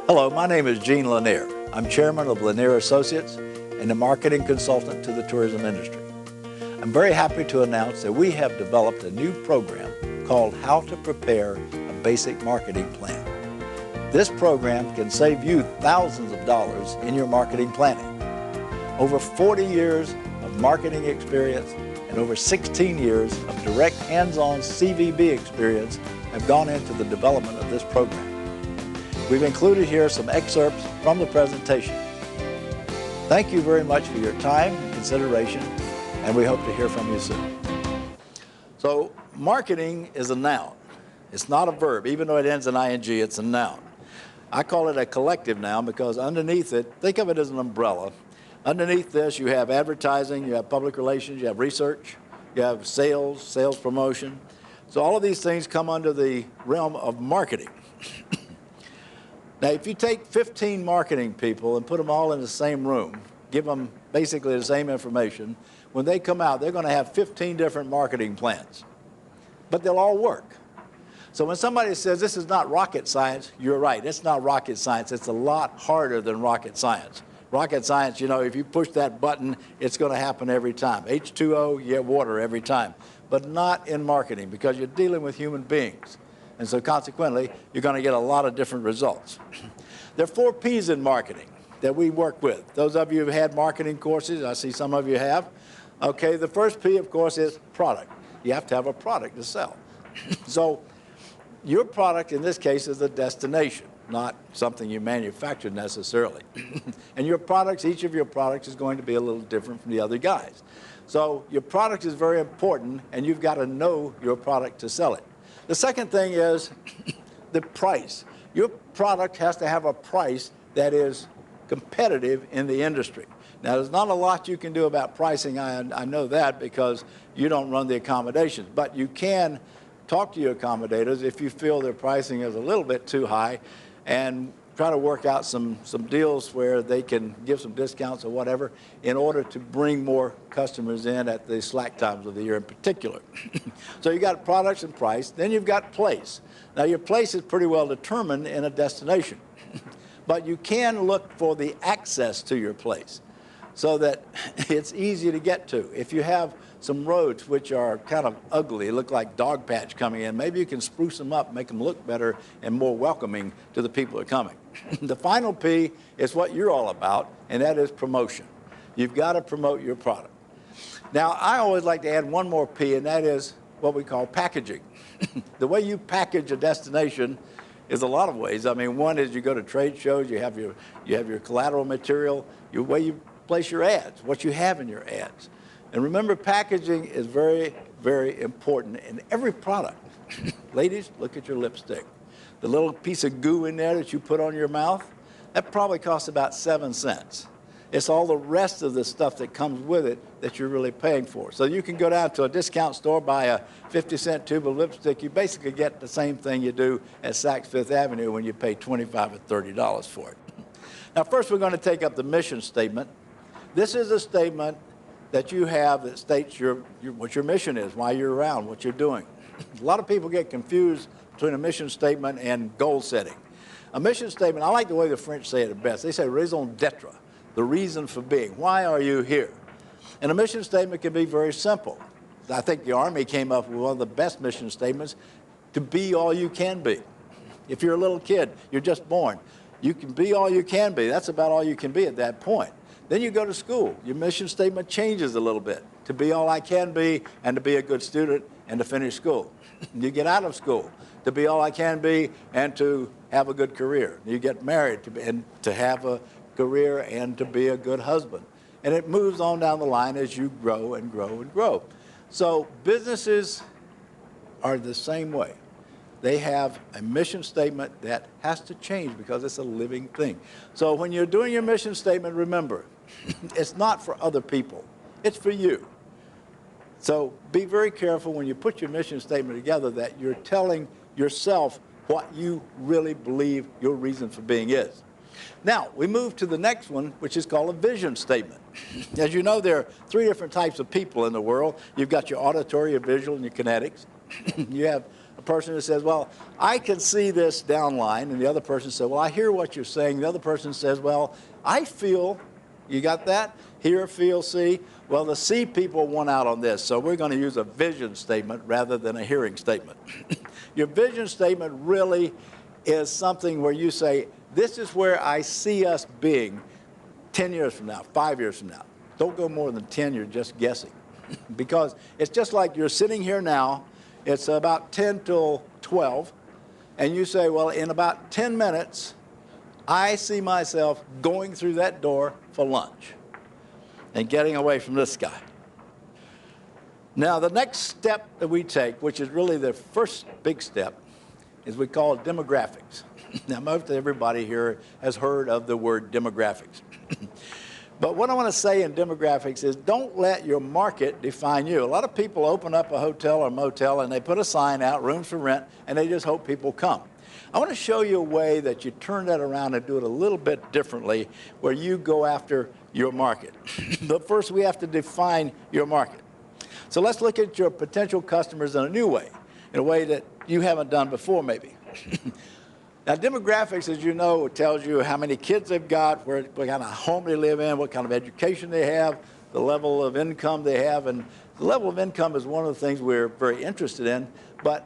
Hello, my name is Gene LaNier. I'm chairman of LaNier Associates and a marketing consultant to the tourism industry. I'm very happy to announce that we have developed a new program called How to Prepare a Basic Marketing Plan. This program can save you thousands of dollars in your marketing planning. Over 40 years of marketing experience and over 16 years of direct hands-on CVB experience have gone into the development of this program. We've included here some excerpts from the presentation. Thank you very much for your time and consideration, and we hope to hear from you soon. So, marketing is a noun. It's not a verb. Even though it ends in ing, it's a noun. I call it a collective noun because underneath it, think of it as an umbrella. Underneath this, you have advertising, you have public relations, you have research, you have sales promotion. So all of these things come under the realm of marketing. Now, if you take 15 marketing people and put them all in the same room, give them basically the same information, when they come out, they're going to have 15 different marketing plans. But they'll all work. So when somebody says this is not rocket science, you're right. It's not rocket science. It's a lot harder than rocket science. Rocket science, you know, if you push that button, it's going to happen every time. H2O, you get water every time. But not in marketing because you're dealing with human beings. And so consequently, you're going to get a lot of different results. There are 4 P's in marketing that we work with. Those of you who've had marketing courses, I see some of you have. Okay, the first P, of course, is product. You have to have a product to sell. So your product, in this case, is a destination, not something you manufacture necessarily. And your products, each of your products is going to be a little different from the other guys. So your product is very important, and you've got to know your product to sell it. The second thing is the price. Your product has to have a price that is competitive in the industry. Now, there's not a lot you can do about pricing. I know that because you don't run the accommodations. But you can talk to your accommodators if you feel their pricing is a little bit too high and try to work out some deals where they can give some discounts or whatever in order to bring more customers in at the slack times of the year in particular. So you got products and price, then you've got place. Now your place is pretty well determined in a destination, but you can look for the access to your place so that it's easy to get to. If you have some roads which are kind of ugly, look like dog patch coming in, maybe you can spruce them up, make them look better and more welcoming to the people who are coming. The final P is what you're all about, and that is promotion. You've got to promote your product. Now, I always like to add one more P, and that is what we call packaging. The way you package a destination is a lot of ways. I mean, one is you go to trade shows, you have your collateral material, the way you place your ads, what you have in your ads. And remember, packaging is very, very important in every product. Ladies, look at your lipstick. The little piece of goo in there that you put on your mouth, that probably costs about 7 cents. It's all the rest of the stuff that comes with it that you're really paying for. So you can go down to a discount store, buy a 50-cent tube of lipstick. You basically get the same thing you do at Saks Fifth Avenue when you pay $25 or $30 for it. Now, first we're going to take up the mission statement. This is a statement that you have that states what your mission is, why you're around, what you're doing. A lot of people get confused between a mission statement and goal setting. A mission statement, I like the way the French say it best. They say raison d'etre, the reason for being. Why are you here? And a mission statement can be very simple. I think the Army came up with one of the best mission statements, to be all you can be. If you're a little kid, you're just born, you can be all you can be. That's about all you can be at that point. Then you go to school. Your mission statement changes a little bit, to be all I can be and to be a good student and to finish school. You get out of school, to be all I can be and to have a good career. You get married and to have a career and to be a good husband. And it moves on down the line as you grow and grow and grow. So businesses are the same way. They have a mission statement that has to change because it's a living thing. So when you're doing your mission statement, remember, it's not for other people. It's for you. So be very careful when you put your mission statement together that you're telling yourself what you really believe your reason for being is. Now, we move to the next one, which is called a vision statement. As you know, there are 3 different types of people in the world. You've got your auditory, your visual, and your kinetics. You have a person who says, well, I can see this downline, and the other person says, well, I hear what you're saying. The other person says, well, I feel, you got that? Hear, feel, see. Well, the see people won out on this, so we're going to use a vision statement rather than a hearing statement. Your vision statement really is something where you say, this is where I see us being 10 years from now, 5 years from now. Don't go more than 10, you're just guessing. Because it's just like you're sitting here now, it's about 10 till 12, and you say, well, in about 10 minutes, I see myself going through that door for lunch and getting away from this guy. Now, the next step that we take, which is really the first big step, is we call it demographics. Now, most everybody here has heard of the word demographics. But what I want to say in demographics is don't let your market define you. A lot of people open up a hotel or motel and they put a sign out, rooms for rent, and they just hope people come. I want to show you a way that you turn that around and do it a little bit differently where you go after your market. But first we have to define your market. So let's look at your potential customers in a new way, in a way that you haven't done before maybe. Now, demographics, as you know, tells you how many kids they've got, what kind of home they live in, what kind of education they have, the level of income they have. And the level of income is one of the things we're very interested in. But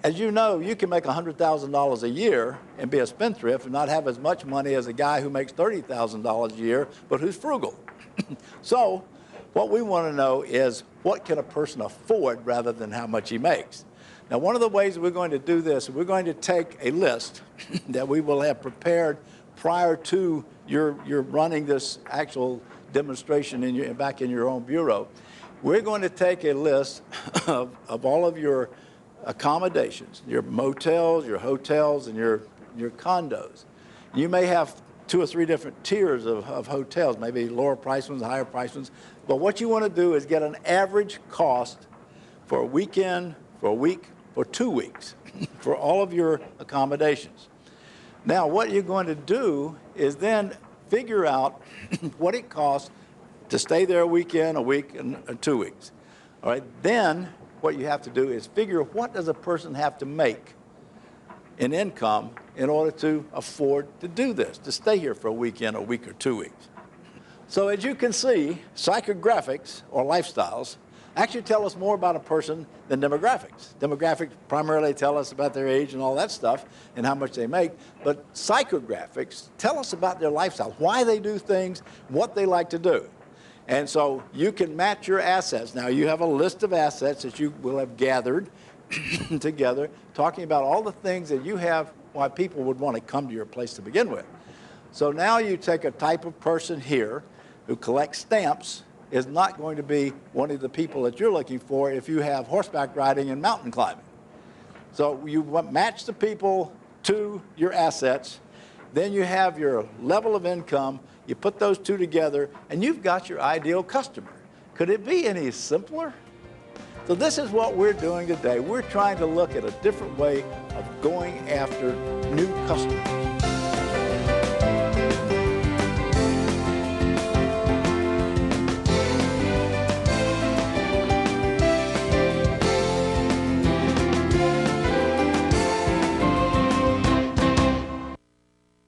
as you know, you can make $100,000 a year and be a spendthrift and not have as much money as a guy who makes $30,000 a year, but who's frugal. So what we want to know is what can a person afford rather than how much he makes. Now, one of the ways we're going to do this, we're going to take a list that we will have prepared prior to your running this actual demonstration back in your own bureau. We're going to take a list of all of your accommodations, your motels, your hotels, and your condos. You may have 2 or 3 different tiers of hotels, maybe lower price ones, higher price ones. But what you want to do is get an average cost for a weekend, for a week, for 2 weeks, for all of your accommodations. Now, what you're going to do is then figure out what it costs to stay there a weekend, a week, and 2 weeks. All right, then what you have to do is figure what does a person have to make in income in order to afford to do this, to stay here for a weekend, a week, or 2 weeks. So as you can see, psychographics, or lifestyles, actually tell us more about a person than demographics. Demographics primarily tell us about their age and all that stuff and how much they make, but psychographics tell us about their lifestyle, why they do things, what they like to do. And so you can match your assets. Now, you have a list of assets that you will have gathered together, talking about all the things that you have, why people would want to come to your place to begin with. So now you take a type of person here who collects stamps, is not going to be one of the people that you're looking for if you have horseback riding and mountain climbing. So you match the people to your assets, then you have your level of income, you put those two together, and you've got your ideal customer. Could it be any simpler? So this is what we're doing today. We're trying to look at a different way of going after new customers.